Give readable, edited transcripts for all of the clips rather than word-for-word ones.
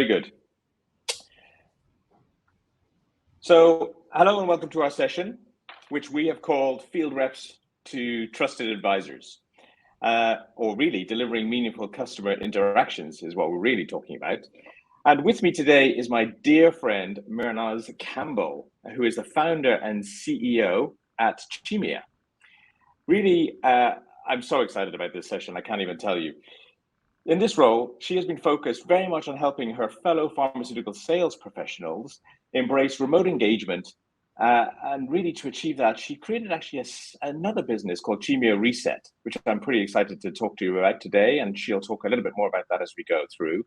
Very good. So, hello and welcome to our session, which we have called Field Reps to Trusted Advisors, or really delivering meaningful customer interactions is what we're really talking about. And with me today is my dear friend, Mehrnaz Campbell, who is the founder and CEO at Chimia. Really, I'm so excited about this session, I can't even tell you. In this role, she has been focused very much on helping her fellow pharmaceutical sales professionals embrace remote engagement. And really to achieve that, she created actually another business called Chimia Reset, which I'm pretty excited to talk to you about today. And she'll talk a little bit more about that as we go through.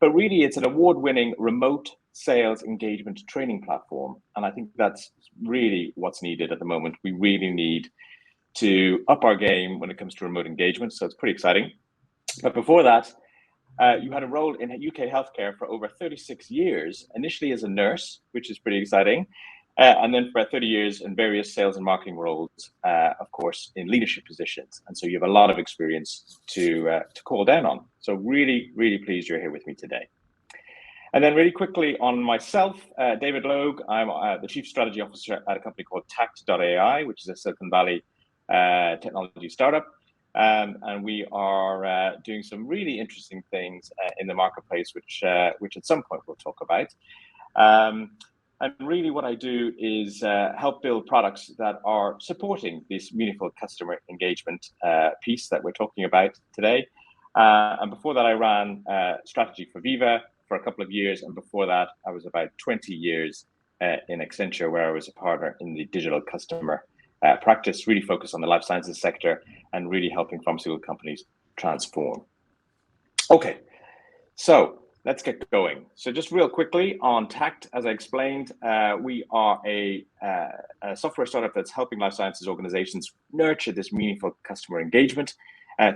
But really, it's an award-winning remote sales engagement training platform. And I think that's really what's needed at the moment. We really need to up our game when it comes to remote engagement. So it's pretty exciting. But before that, you had a role in UK healthcare for over 36 years, initially as a nurse, which is pretty exciting, and then for 30 years in various sales and marketing roles, of course, in leadership positions. And so you have a lot of experience to call down on. So really, really pleased you're here with me today. And then really quickly on myself, David Logue, I'm the Chief Strategy Officer at a company called Tact.ai, which is a Silicon Valley technology startup. And we are doing some really interesting things in the marketplace, which at some point we'll talk about. And really what I do is help build products that are supporting this meaningful customer engagement piece that we're talking about today. And before that, I ran strategy for Viva for a couple of years. And before that, I was about 20 years in Accenture, where I was a partner in the digital customer practice, really focused on the life sciences sector and really helping pharmaceutical companies transform. Okay, so let's get going. So just real quickly on Tact, as I explained, we are a software startup that's helping life sciences organizations nurture this meaningful customer engagement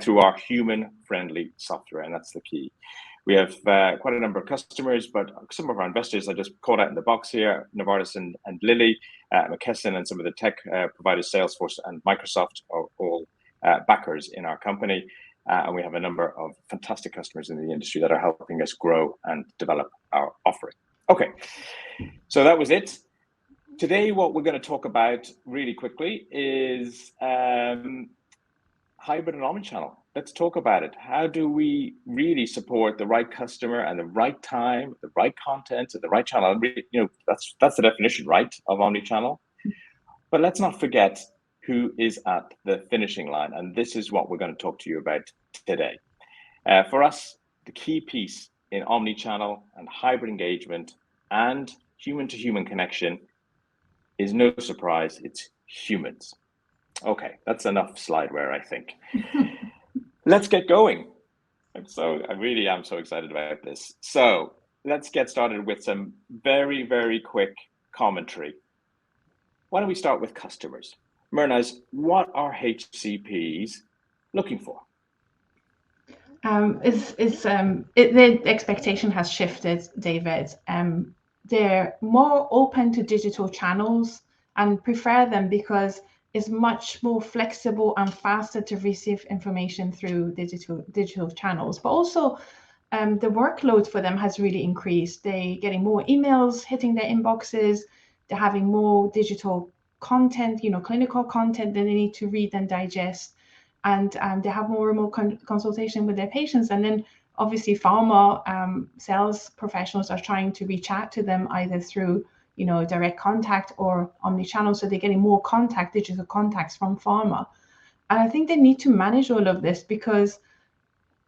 through our human-friendly software, and that's the key. We have quite a number of customers, but some of our investors I just called out in the box here, Novartis and Lilly, McKesson, and some of the tech providers, Salesforce and Microsoft, are all backers in our company. And we have a number of fantastic customers in the industry that are helping us grow and develop our offering. Okay, so that was it. Today, what we're going to talk about really quickly is hybrid and omnichannel. Let's talk about it. How do we really support the right customer and the right time, the right content, and the right channel? You know, that's the definition, right, of omnichannel. But let's not forget who is at the finishing line, and this is what we're going to talk to you about today. For us, the key piece in omnichannel and hybrid engagement and human-to-human connection is no surprise, it's humans. Okay, that's enough slideware, I think. Let's get going. I really am so excited about this. So let's get started with some very, very quick commentary. Why don't we start with customers? Mehrnaz, what are HCPs looking for? The expectation has shifted, David. They're more open to digital channels and prefer them because it's much more flexible and faster to receive information through digital channels. But also, the workload for them has really increased. They're getting more emails hitting their inboxes. They're having more digital content, clinical content that they need to read and digest. And they have more remote consultation with their patients. And then obviously pharma sales professionals are trying to reach out to them either through direct contact or omnichannel. So they're getting more digital contacts from pharma. And I think they need to manage all of this because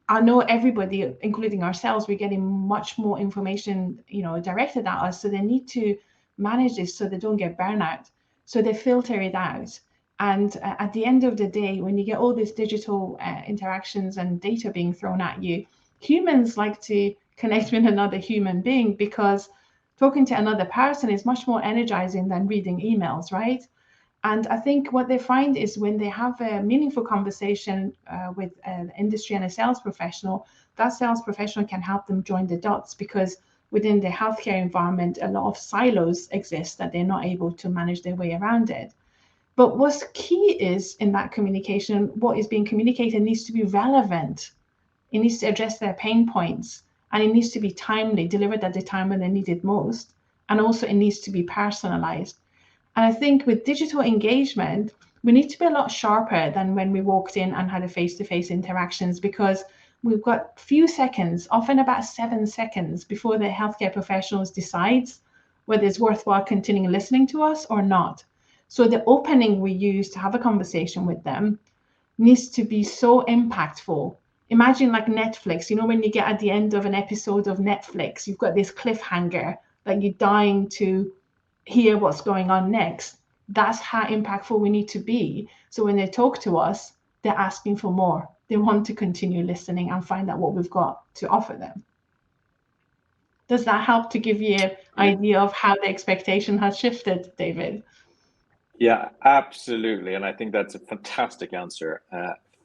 I know everybody, including ourselves, we're getting much more information, directed at us. So they need to manage this so they don't get burnout. So they filter it out. And at the end of the day, when you get all these digital interactions and data being thrown at you, humans like to connect with another human being because talking to another person is much more energizing than reading emails, right? And I think what they find is when they have a meaningful conversation with an industry and a sales professional, that sales professional can help them join the dots because within the healthcare environment, a lot of silos exist that they're not able to manage their way around it. But what's key is in that communication, what is being communicated needs to be relevant. It needs to address their pain points. and it needs to be timely, delivered at the time when they need it most. And also it needs to be personalized. And I think with digital engagement, we need to be a lot sharper than when we walked in and had a face-to-face interactions, because we've got few seconds, often about 7 seconds, before the healthcare professionals decides whether it's worthwhile continuing listening to us or not. So the opening we use to have a conversation with them needs to be so impactful. Imagine like Netflix, you know, when you get at the end of an episode of Netflix, you've got this cliffhanger, like you're dying to hear what's going on next. That's how impactful we need to be. So when they talk to us, they're asking for more. They want to continue listening and find out what we've got to offer them. Does that help to give you an idea of how the expectation has shifted, David? Yeah, absolutely. And I think that's a fantastic answer.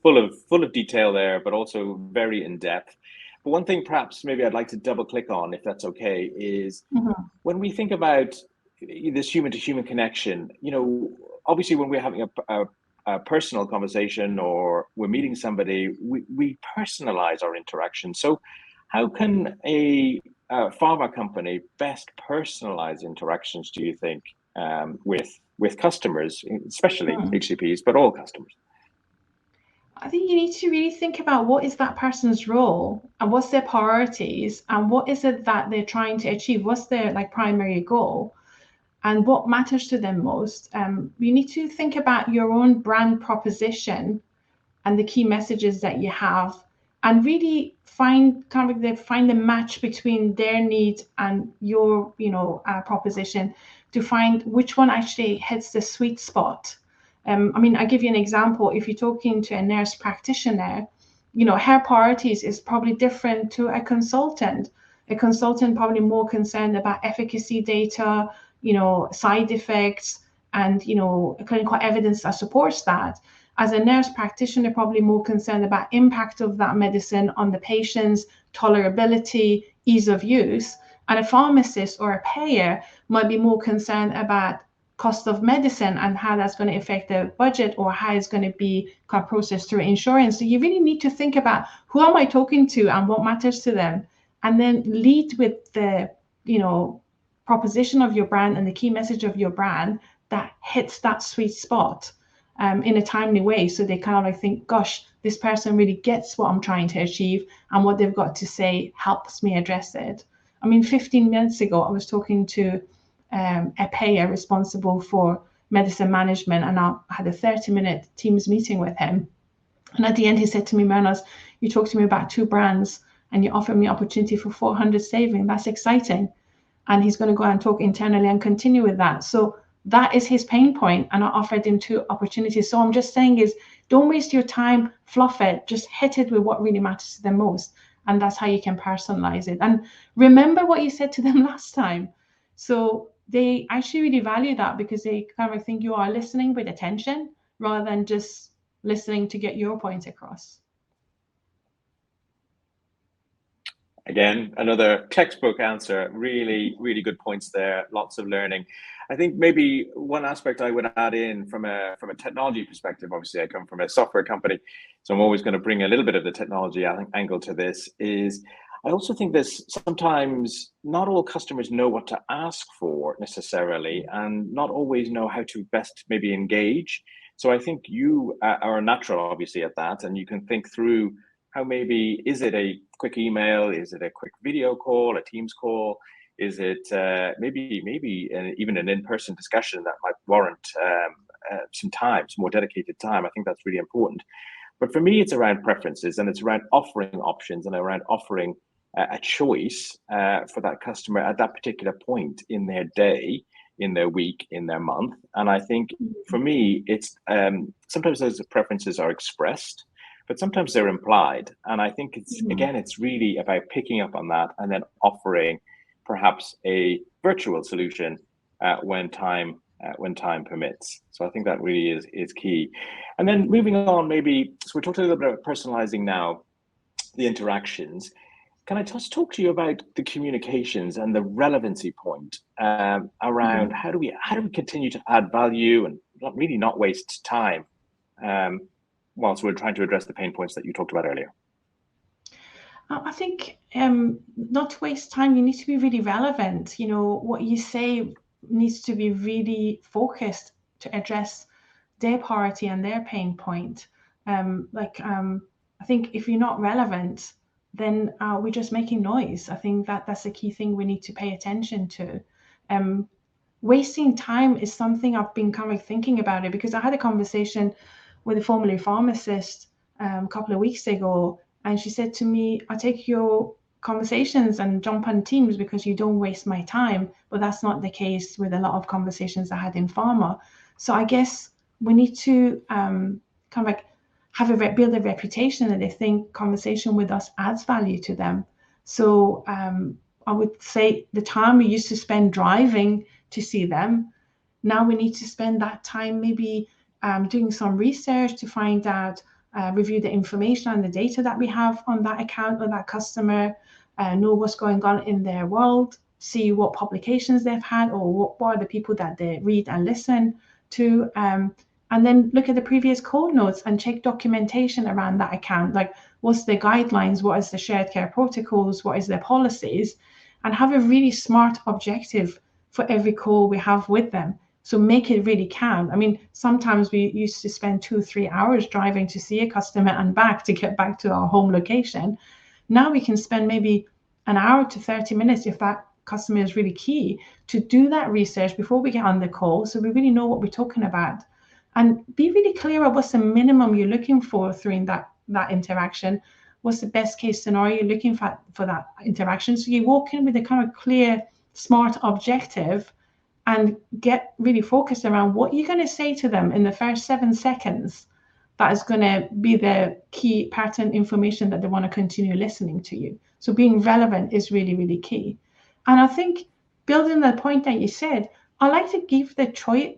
Full of detail there, but also very in depth. But one thing perhaps maybe I'd like to double click on, if that's okay, is when we think about this human to human connection, you know, obviously when we're having a personal conversation or we're meeting somebody, we personalize our interaction. So how can a pharma company best personalize interactions, do you think, with customers, especially HCPs, but all customers? I think you need to really think about what is that person's role and what's their priorities and what is it that they're trying to achieve, what's their like primary goal and what matters to them most. You need to think about your own brand proposition and the key messages that you have, and really find the match between their needs and your proposition, to find which one actually hits the sweet spot. I mean, I'll give you an example. If you're talking to a nurse practitioner, you know, her priorities is probably different to a consultant. A consultant probably more concerned about efficacy data, you know, side effects, and, you know, clinical evidence that supports that. As a nurse practitioner, probably more concerned about impact of that medicine on the patient's tolerability, ease of use. And a pharmacist or a payer might be more concerned about cost of medicine and how that's going to affect the budget, or how it's going to be processed through insurance. So you really need to think about who am I talking to and what matters to them, and then lead with the, you know, proposition of your brand and the key message of your brand that hits that sweet spot in a timely way. So they kind of like think, gosh, this person really gets what I'm trying to achieve, and what they've got to say helps me address it. I mean, 15 minutes ago, I was talking to a payer responsible for medicine management, and I had a 30-minute Teams meeting with him. And at the end, he said to me, Mehrnaz, you talked to me about 2 brands and you offered me opportunity for 400 saving. That's exciting. And he's going to go and talk internally and continue with that. So that is his pain point, and I offered him 2 opportunities. So I'm just saying is, don't waste your time, fluff it, just hit it with what really matters to them most. And that's how you can personalize it. And remember what you said to them last time. So they actually really value that, because they kind of think you are listening with attention rather than just listening to get your point across. Again, another textbook answer. Really, really good points there. Lots of learning. I think maybe one aspect I would add in from a technology perspective, obviously I come from a software company, so I'm always going to bring a little bit of the technology angle to this, is I also think this sometimes not all customers know what to ask for necessarily, and not always know how to best maybe engage. So I think you are natural, obviously, at that, and you can think through how maybe, is it a quick email? Is it a quick video call, a Teams call? Is it maybe even an in-person discussion that might warrant some more dedicated time? I think that's really important. But for me, it's around preferences, and it's around offering options, and around offering a choice for that customer at that particular point in their day, in their week, in their month. And I think for me, it's sometimes those preferences are expressed, but sometimes they're implied. And I think it's, again, it's really about picking up on that and then offering perhaps a virtual solution when time permits. So I think that really is key. And then moving on, maybe, so we talked a little bit about personalizing now, the interactions. Can I just talk to you about the communications and the relevancy point around how do we continue to add value and not waste time whilst we're trying to address the pain points that you talked about earlier? I think not to waste time, you need to be really relevant. You know, what you say needs to be really focused to address their priority and their pain point. I think if you're not relevant, then we're just making noise. I think that's a key thing we need to pay attention to. Wasting time is something I've been kind of thinking about it, because I had a conversation with a formerly pharmacist a couple of weeks ago, and she said to me, I take your conversations and jump on Teams because you don't waste my time. But that's not the case with a lot of conversations I had in pharma. So I guess we need to kind of like build a reputation that they think conversation with us adds value to them. So I would say the time we used to spend driving to see them, now we need to spend that time maybe doing some research to find out, review the information and the data that we have on that account or that customer, know what's going on in their world, see what publications they've had, or what are the people that they read and listen to, and then look at the previous call notes and check documentation around that account, like what's the guidelines, what is the shared care protocols, what is their policies, and have a really smart objective for every call we have with them. So make it really count. I mean, sometimes we used to spend 2-3 hours driving to see a customer and back to get back to our home location. Now we can spend maybe an hour to 30 minutes, if that customer is really key, to do that research before we get on the call, so we really know what we're talking about. And be really clear on what's the minimum you're looking for during that interaction. What's the best case scenario you're looking for that interaction? So you walk in with a kind of clear, smart objective and get really focused around what you're going to say to them in the first 7 seconds. That is going to be the key pattern information that they want to continue listening to you. So being relevant is really, really key. And I think building the point that you said, I like to give the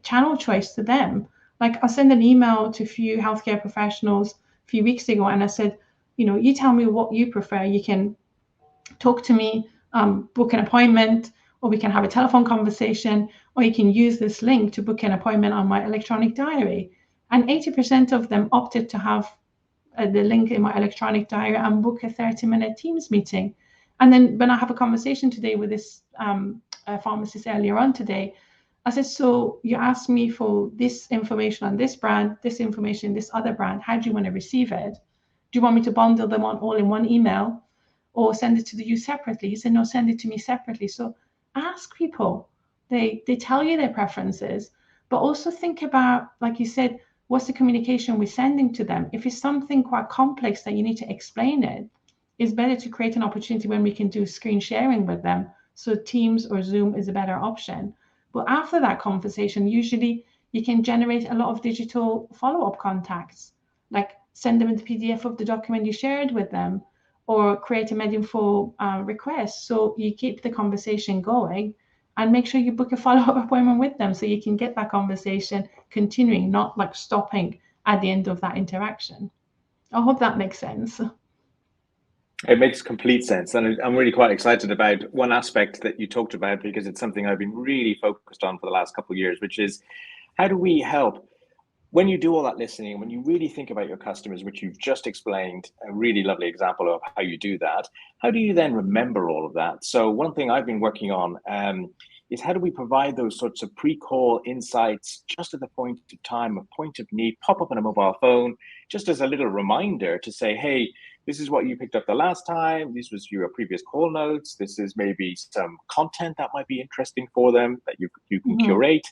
channel choice to them. Like I sent an email to a few healthcare professionals a few weeks ago, and I said, you know, you tell me what you prefer. You can talk to me, book an appointment, or we can have a telephone conversation, or you can use this link to book an appointment on my electronic diary. And 80% of them opted to have the link in my electronic diary and book a 30-minute Teams meeting. And then when I have a conversation today with this pharmacist earlier on today, I said, so you asked me for this information on this brand, this information, this other brand. How do you want to receive it? Do you want me to bundle them all in one email, or send it to you separately? He said, no, send it to me separately. So ask people. They tell you their preferences, but also think about, like you said, what's the communication we're sending to them? If it's something quite complex that you need to explain it, it's better to create an opportunity when we can do screen sharing with them. So Teams or Zoom is a better option. But after that conversation, usually you can generate a lot of digital follow-up contacts, like send them the PDF of the document you shared with them, or create a MedInfo request. So you keep the conversation going and make sure you book a follow-up appointment with them so you can get that conversation continuing, not like stopping at the end of that interaction. I hope that makes sense. It makes complete sense. And I'm really quite excited about one aspect that you talked about, because it's something I've been really focused on for the last couple of years, which is how do we help when you do all that listening, when you really think about your customers, which you've just explained, a really lovely example of how you do that, how do you then remember all of that? So one thing I've been working on is how do we provide those sorts of pre-call insights just at the point of time, a point of need, pop up on a mobile phone, just as a little reminder to say, hey, this is what you picked up the last time, this was your previous call notes, this is maybe some content that might be interesting for them that you can curate.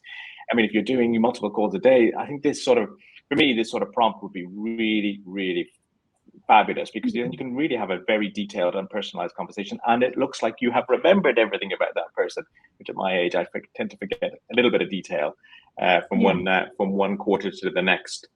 I mean, if you're doing multiple calls a day, I think this sort of, for me, this sort of prompt would be really, really fabulous, because then you can really have a very detailed and personalized conversation, and it looks like you have remembered everything about that person, which at my age, I tend to forget a little bit of detail from one quarter to the next.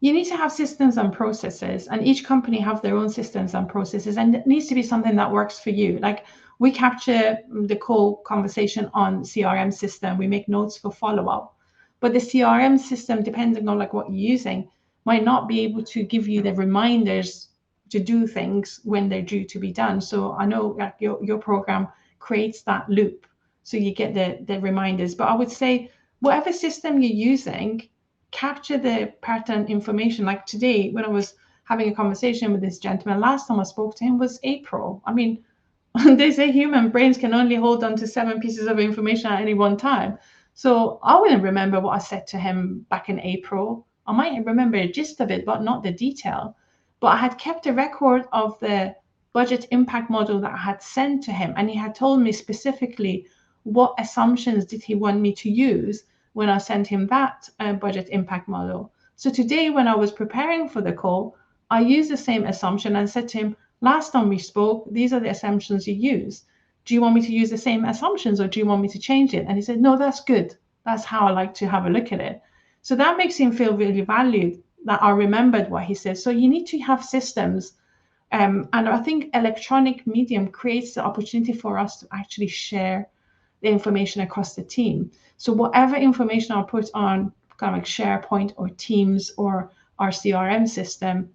You need to have systems and processes, and each company have their own systems and processes, and it needs to be something that works for you. Like we capture the call conversation on CRM system, we make notes for follow-up, but the CRM system, depending on like what you're using, might not be able to give you the reminders to do things when they're due to be done. So I know like your program creates that loop, so you get the reminders. But I would say whatever system you're using, capture the pattern information. Like today, when I was having a conversation with this gentleman. Last time I spoke to him was April. I mean, they say human brains can only hold on to 7 pieces of information at any one time. So I wouldn't remember what I said to him back in April. I might remember a gist of it, but not the detail. But I had kept a record of the budget impact model that I had sent to him, and he had told me specifically what assumptions did he want me to use when I sent him that budget impact model. So today, when I was preparing for the call, I used the same assumption and said to him, last time we spoke, these are the assumptions you use. Do you want me to use the same assumptions, or do you want me to change it? And he said, no, that's good. That's how I like to have a look at it. So that makes him feel really valued, that I remembered what he said. So you need to have systems. And I think electronic medium creates the opportunity for us to actually share the information across the team. So whatever information I put on kind of like SharePoint or Teams or our CRM system,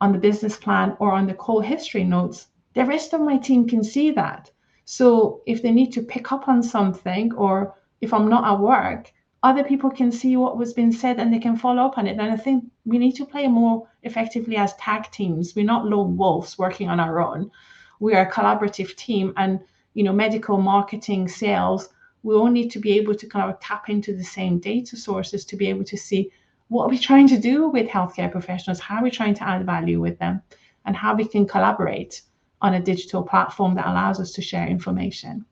on the business plan or on the call history notes, the rest of my team can see that. So if they need to pick up on something, or if I'm not at work, other people can see what was being said and they can follow up on it. And I think we need to play more effectively as tag teams. We're not lone wolves working on our own. We are a collaborative team, and medical, marketing, sales, we all need to be able to kind of tap into the same data sources to be able to see what are we trying to do with healthcare professionals, how are we trying to add value with them, and how we can collaborate on a digital platform that allows us to share information.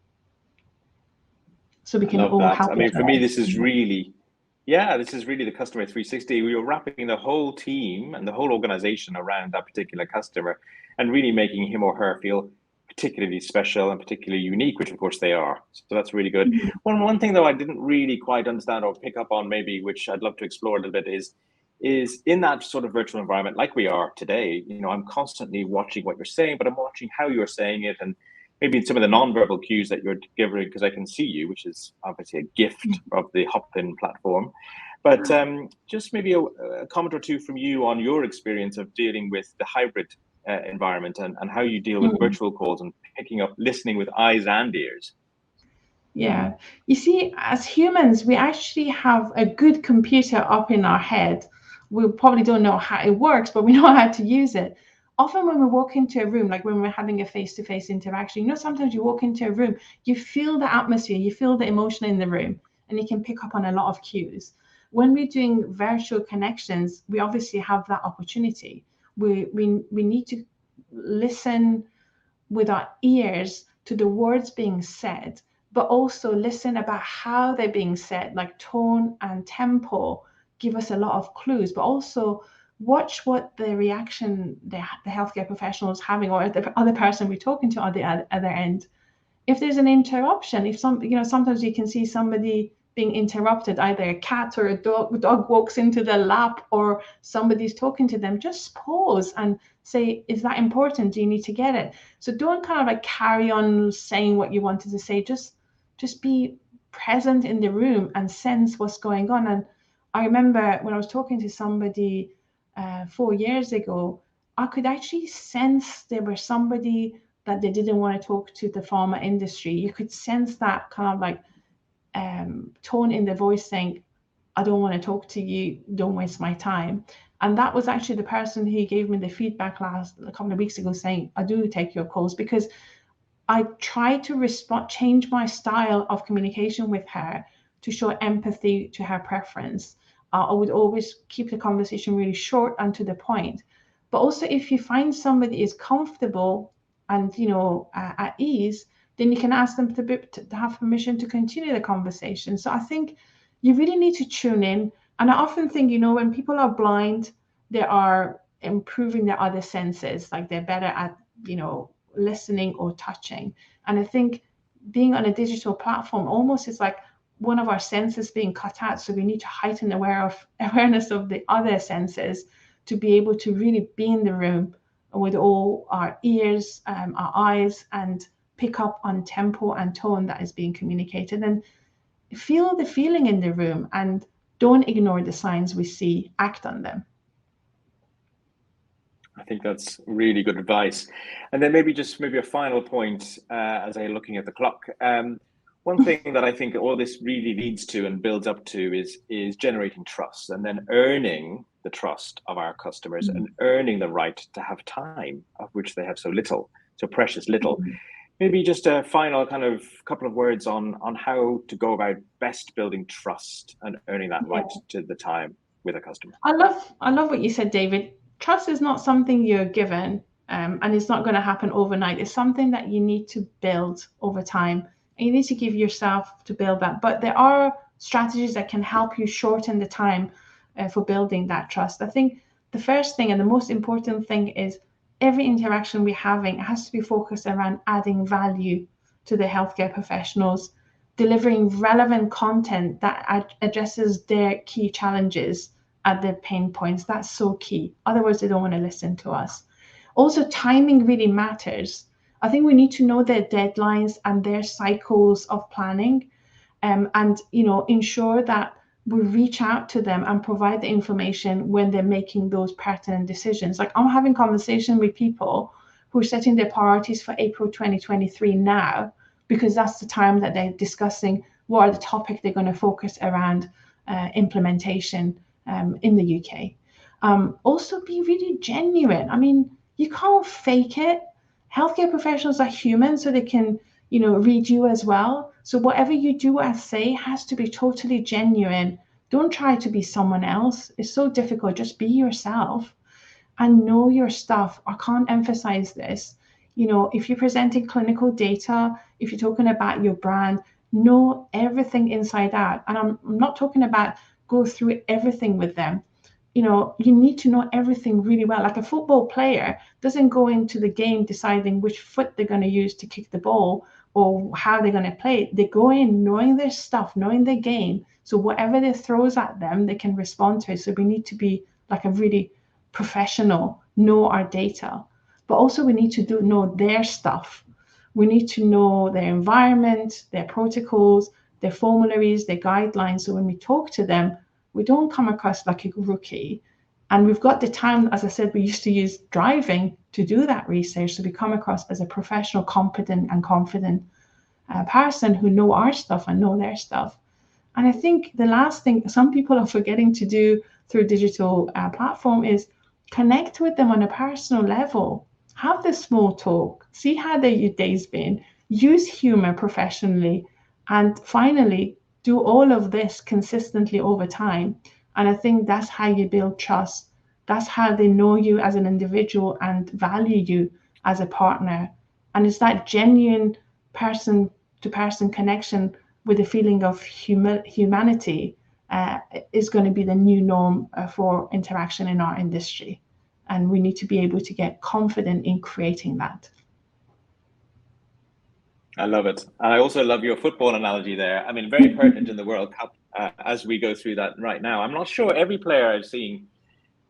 So we can all help. I mean, for me, this is really the customer 360. We are wrapping the whole team and the whole organization around that particular customer and really making him or her feel particularly special and particularly unique, which of course they are. So that's really good. Mm-hmm. One thing though I didn't really quite understand or pick up on, maybe, which I'd love to explore a little bit, is in that sort of virtual environment like we are today, I'm constantly watching what you're saying, but I'm watching how you're saying it, and maybe some of the non-verbal cues that you're giving, because I can see you, which is obviously a gift of the Hopin platform. But just maybe a comment or two from you on your experience of dealing with the hybrid environment and how you deal with virtual calls and picking up, listening with eyes and ears. Yeah, you see, as humans, we actually have a good computer up in our head. We probably don't know how it works, but we know how to use it. Often when we walk into a room, like when we're having a face-to-face interaction, sometimes you walk into a room, you feel the atmosphere, you feel the emotion in the room, and you can pick up on a lot of cues. When we're doing virtual connections, we obviously have that opportunity. We need to listen with our ears to the words being said, but also listen about how they're being said, like tone and tempo give us a lot of clues, but also watch what the reaction the healthcare professional is having, or the other person we're talking to on the other end. If there's an interruption, if sometimes you can see somebody being interrupted, either a cat or a dog walks into their lap, or somebody's talking to them, just pause and say, is that important? Do you need to get it? So don't kind of like carry on saying what you wanted to say. Just be present in the room and sense what's going on. And I remember when I was talking to somebody 4 years ago, I could actually sense there was somebody that they didn't want to talk to the pharma industry. You could sense that kind of like tone in the voice saying, I don't want to talk to you, don't waste my time. And that was actually the person who gave me the feedback a couple of weeks ago, saying, I do take your calls, because I try to change my style of communication with her to show empathy to her preference. I would always keep the conversation really short and to the point. But also, if you find somebody is comfortable and at ease, then you can ask them to have permission to continue the conversation. So I think you really need to tune in. And I often think, when people are blind, they are improving their other senses, like they're better at, listening or touching. And I think being on a digital platform almost is like one of our senses being cut out. So we need to heighten awareness of the other senses to be able to really be in the room with all our ears, our eyes, and pick up on tempo and tone that is being communicated, and feel the feeling in the room, and don't ignore the signs we see, act on them. I think that's really good advice. And then maybe a final point as I'm looking at the clock. one thing that I think all this really leads to and builds up to is generating trust, and then earning the trust of our customers and earning the right to have time, of which they have so little, so precious little. Maybe just a final kind of couple of words on how to go about best building trust and earning that right to the time with a customer. I love what you said, David. Trust is not something you're given, and it's not going to happen overnight. It's something that you need to build over time, and you need to give yourself to build that. But there are strategies that can help you shorten the time for building that trust. I think the first thing and the most important thing is every interaction we're having has to be focused around adding value to the healthcare professionals, delivering relevant content that addresses their key challenges at their pain points. That's so key. Otherwise, they don't want to listen to us. Also, timing really matters. I think we need to know their deadlines and their cycles of planning, and ensure that we reach out to them and provide the information when they're making those pertinent decisions. Like, I'm having conversation with people who are setting their priorities for April 2023 now, because that's the time that they're discussing what are the topics they're going to focus around implementation in the UK. Also, be really genuine. I mean, you can't fake it. Healthcare professionals are human, so they can, read you as well. So whatever you do or say has to be totally genuine. Don't try to be someone else. It's so difficult. Just be yourself and know your stuff. I can't emphasize this. If you're presenting clinical data, if you're talking about your brand, know everything inside out. And I'm not talking about go through everything with them. You need to know everything really well. Like, a football player doesn't go into the game deciding which foot they're going to use to kick the ball or how they're going to play it. They go in knowing their stuff, knowing their game. So whatever they throws at them, they can respond to it. So we need to be like a really professional, know our data. But also we need to know their stuff. We need to know their environment, their protocols, their formularies, their guidelines. So when we talk to them, we don't come across like a rookie. And we've got the time, as I said, we used to use driving to do that research. So we come across as a professional, competent and confident person who know our stuff and know their stuff. And I think the last thing some people are forgetting to do through digital platform is connect with them on a personal level. Have the small talk, see how your day's been, use humor professionally, and finally, do all of this consistently over time. And I think that's how you build trust. That's how they know you as an individual and value you as a partner. And it's that genuine person-to-person connection with a feeling of humanity is going to be the new norm for interaction in our industry. And we need to be able to get confident in creating that. I love it. And I also love your football analogy there. I mean, very pertinent in the World Cup as we go through that right now. I'm not sure every player I've seen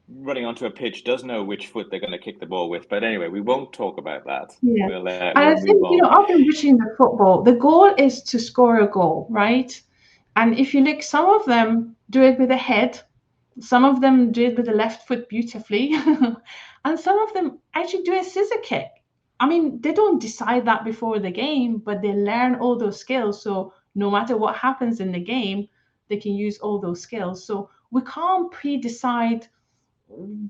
running onto a pitch does know which foot they're going to kick the ball with. But anyway, we won't talk about that. Yeah. We'll I think, I've been watching the football. The goal is to score a goal, right? And if you look, some of them do it with the head. Some of them do it with the left foot beautifully. And some of them actually do a scissor kick. I mean, they don't decide that before the game, but they learn all those skills. So no matter what happens in the game, they can use all those skills. So we can't pre-decide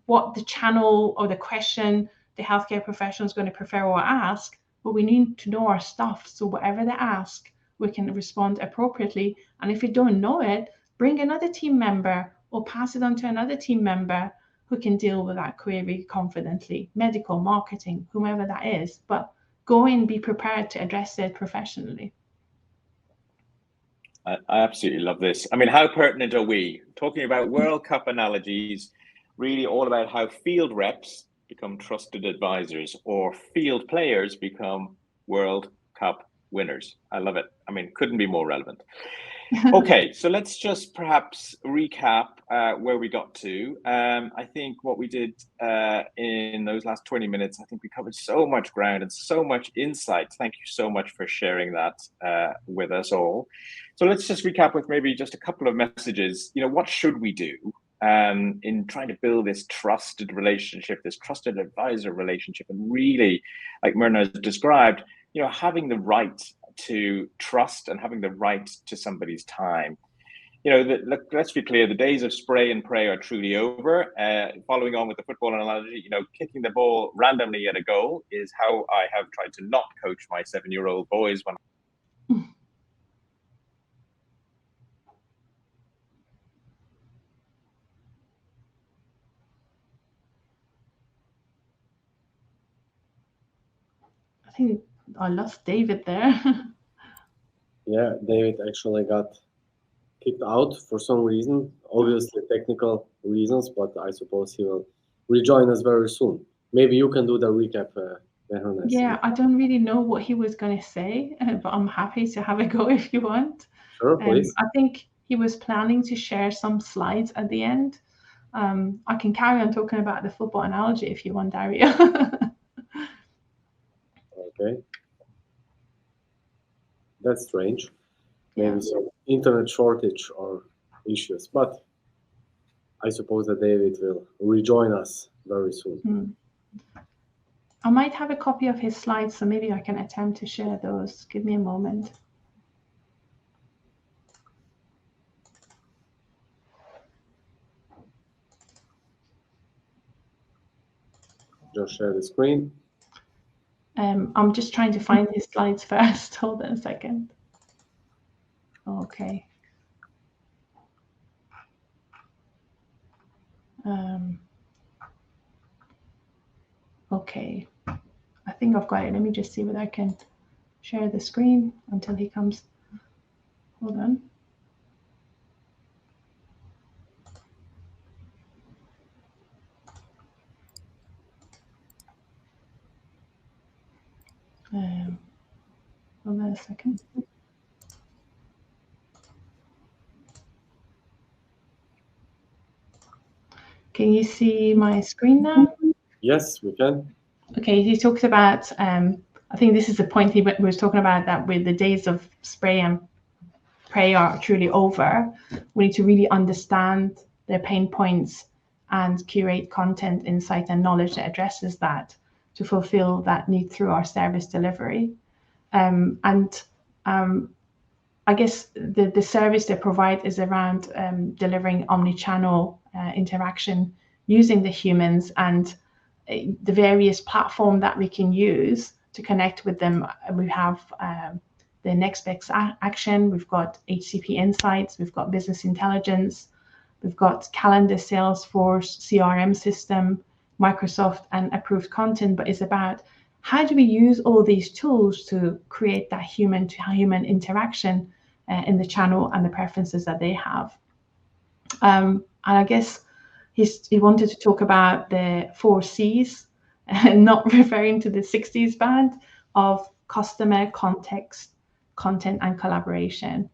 what the channel or the question the healthcare professional is going to prefer or ask, but we need to know our stuff. So whatever they ask, we can respond appropriately. And if you don't know it, bring another team member or pass it on to another team member who can deal with that query confidently, medical, marketing, whomever that is. But go in, be prepared to address it professionally. I absolutely love this. I mean, how pertinent are we? Talking about World Cup analogies, really all about how field reps become trusted advisors or field players become World Cup winners. I love it. I mean, couldn't be more relevant. Okay, so let's just perhaps recap where we got to. I think what we did in those last 20 minutes, I think we covered so much ground and so much insight. Thank you so much for sharing that with us all. So let's just recap with maybe just a couple of messages. What should we do in trying to build this trusted relationship, this trusted advisor relationship, and really, like Mehrnaz described, having the right to trust and having the right to somebody's time. Look, let's be clear, the days of spray and pray are truly over. Following on with the football analogy, kicking the ball randomly at a goal is how I have tried to not coach my 7-year-old boys when I think I lost David there. Yeah, David actually got kicked out for some reason, obviously technical reasons, but I suppose he will rejoin us very soon. Maybe you can do the recap, Mehrnaz. Yeah, I don't really know what he was going to say, but I'm happy to have a go if you want. Sure, please. I think he was planning to share some slides at the end. I can carry on talking about the football analogy if you want, Dario. Okay. That's strange. Maybe Yeah. some internet shortage or issues, but I suppose that David will rejoin us very soon. I might have a copy of his slides, so maybe I can attempt to share those. Give me a moment. Just share the screen. I'm just trying to find his slides first. Hold on a second. Okay. Okay. I think I've got it. Let me just see whether I can share the screen until he comes. Hold on. Hold on a second. Can you see my screen now? Yes, we can. Okay, he talks about, I think this is the point he was talking about, that with the days of spray and pray are truly over, we need to really understand their pain points and curate content, insight, and knowledge that addresses that to fulfill that need through our service delivery. I guess the service they provide is around delivering omni-channel interaction using the humans and the various platform that we can use to connect with them. We have the next best action, we've got HCP insights, we've got business intelligence, we've got calendar, Salesforce, CRM system, Microsoft, and approved content. But it's about how do we use all these tools to create that human to human interaction in the channel and the preferences that they have. And I guess he wanted to talk about the 4 C's, not referring to the 60s band of customer, context, content, and collaboration.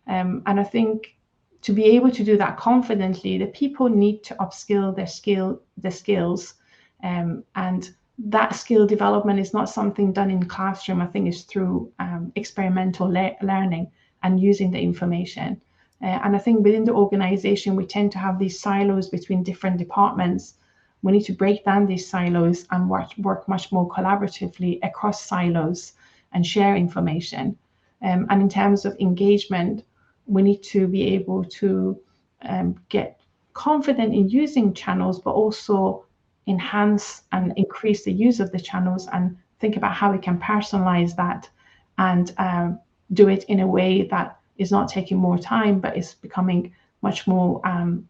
And I think to be able to do that confidently, the people need to upskill their skills. And that skill development is not something done in classroom. I think it's through experimental learning and using the information. And I think within the organization, we tend to have these silos between different departments. We need to break down these silos and work much more collaboratively across silos and share information. And in terms of engagement, we need to be able to get confident in using channels, but also enhance and increase the use of the channels and think about how we can personalize that and do it in a way that is not taking more time, but is becoming much more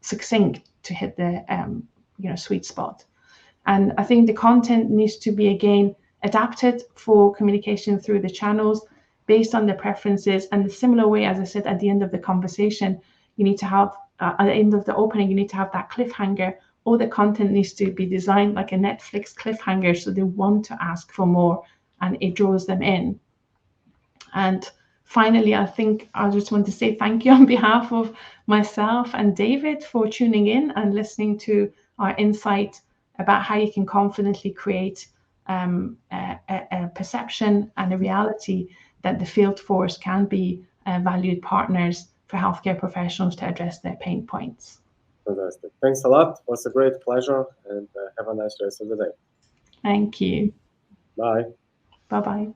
succinct to hit the sweet spot. And I think the content needs to be, again, adapted for communication through the channels based on the preferences. And the similar way, as I said, at the end of the conversation, you need to have, at the end of the opening, you need to have that cliffhanger. All the content needs to be designed like a Netflix cliffhanger, so they want to ask for more and it draws them in. And finally, I think I just want to say thank you on behalf of myself and David for tuning in and listening to our insight about how you can confidently create a perception and a reality that the field force can be valued partners for healthcare professionals to address their pain points. Fantastic. Thanks a lot. It was a great pleasure, and have a nice rest of the day. Thank you. Bye. Bye-bye.